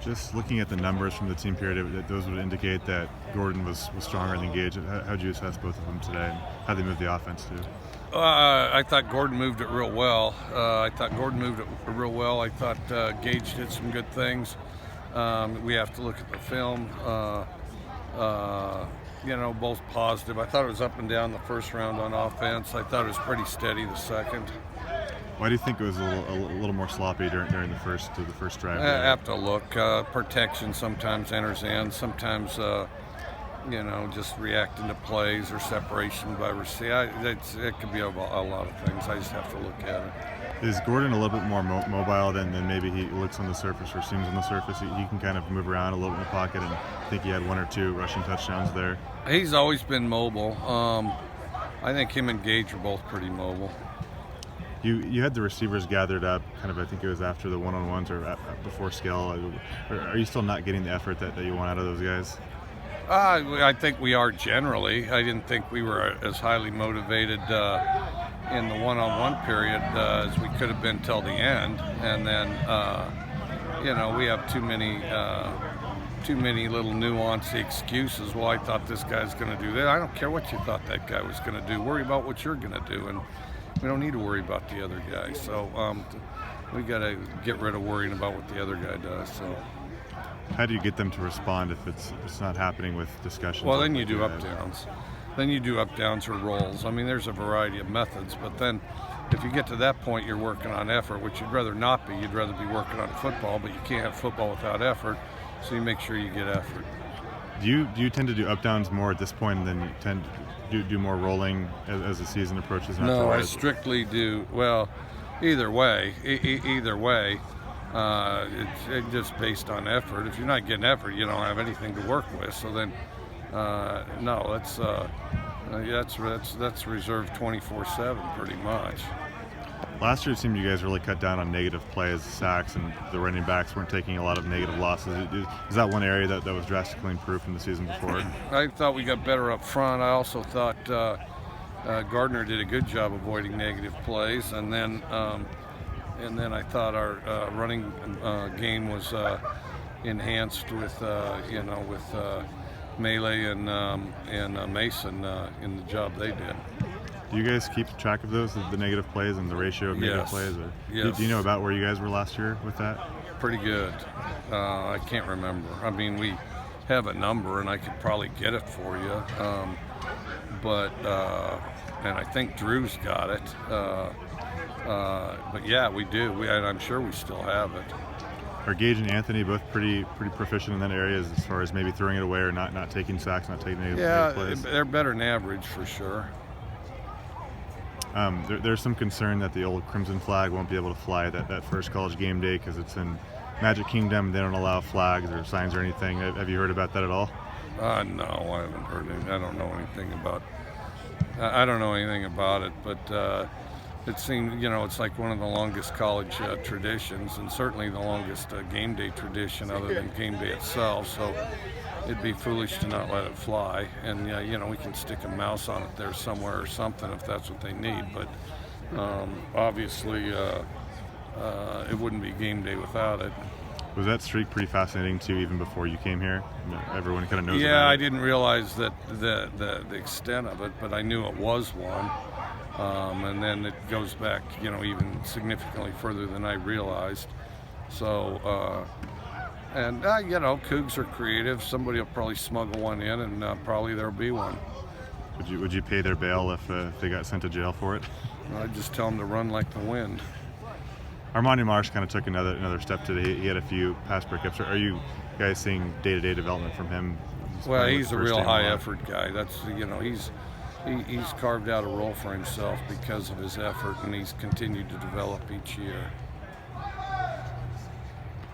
Just looking at the numbers from the team period, those would indicate that Gordon was stronger than Gage. How did you assess both of them today, and how they moved the offense too? I thought Gordon moved it real well. I thought Gage did some good things. We have to look at the film. Both positive. I thought it was up and down the first round on offense. I thought it was pretty steady the second. Why do you think it was a little more sloppy during the first drive? I have to look. Protection sometimes enters in. Sometimes, just reacting to plays or separation by receiver. It could be a lot of things. I just have to look at it. Is Gordon a little bit more mobile than maybe he looks on the surface or seems on the surface? He can kind of move around a little bit in the pocket, and I think he had 1 or 2 rushing touchdowns there. He's always been mobile. I think him and Gage are both pretty mobile. You had the receivers gathered up, kind of, I think it was after the one-on-ones or before skill. Are you still not getting the effort that you want out of those guys? I think we are generally. I didn't think we were as highly motivated in the one-on-one period as we could have been till the end. And then, we have too many little nuanced excuses. Well, I thought this guy's going to do that. I don't care what you thought that guy was going to do. Worry about what you're going to do. And we don't need to worry about the other guy. So we got to get rid of worrying about what the other guy does. So how do you get them to respond if it's not happening with discussions? Well, then you do up downs. Then you do up downs or rolls. I mean, there's a variety of methods. But then if you get to that point, you're working on effort, which you'd rather not be. You'd rather be working on football, but you can't have football without effort. So you make sure you get effort. Do you tend to do up downs more at this point than you tend to do more rolling as the season approaches? No, I strictly do. Well, either way, it's just based on effort. If you're not getting effort, you don't have anything to work with. So then, no, that's reserved 24/7 pretty much. Last year, it seemed you guys really cut down on negative plays, sacks, and the running backs weren't taking a lot of negative losses. Is that one area that was drastically improved from the season before? I thought we got better up front. I also thought Gardner did a good job avoiding negative plays, and then I thought our running game was enhanced with Melee and Mason in the job they did. Do you guys keep track of those, the negative plays and the ratio of negative plays? Or yes. Do you know about where you guys were last year with that? Pretty good. I can't remember. I mean, we have a number, and I could probably get it for you. And I think Drew's got it. But yeah, we do. And I'm sure we still have it. Are Gage and Anthony both pretty proficient in that area as far as maybe throwing it away or not taking sacks, not taking negative plays? Yeah, they're better than average for sure. There's some concern that the old Crimson flag won't be able to fly that first college game day because it's in Magic Kingdom. They don't allow flags or signs or anything. Have you heard about that at all? No, I haven't heard anything. I don't know anything about it, but it seems, it's like one of the longest college traditions, and certainly the longest game day tradition other than game day itself. So it'd be foolish to not let it fly. And we can stick a mouse on it there somewhere or something if that's what they need. But obviously, it wouldn't be game day without it. Was that streak pretty fascinating too, even before you came here? Everyone kind of knows. Yeah, about it. I didn't realize that the extent of it, but I knew it was one. And then it goes back, even significantly further than I realized. So, Cougs are creative. Somebody will probably smuggle one in, and probably there'll be one. Would you pay their bail if they got sent to jail for it? I'd just tell them to run like the wind. Armani Marsh kind of took another step today. He had a few pass breakups. Are you guys seeing day-to-day development from him? Well, he's a real high-effort guy. That's he's carved out a role for himself because of his effort, and he's continued to develop each year.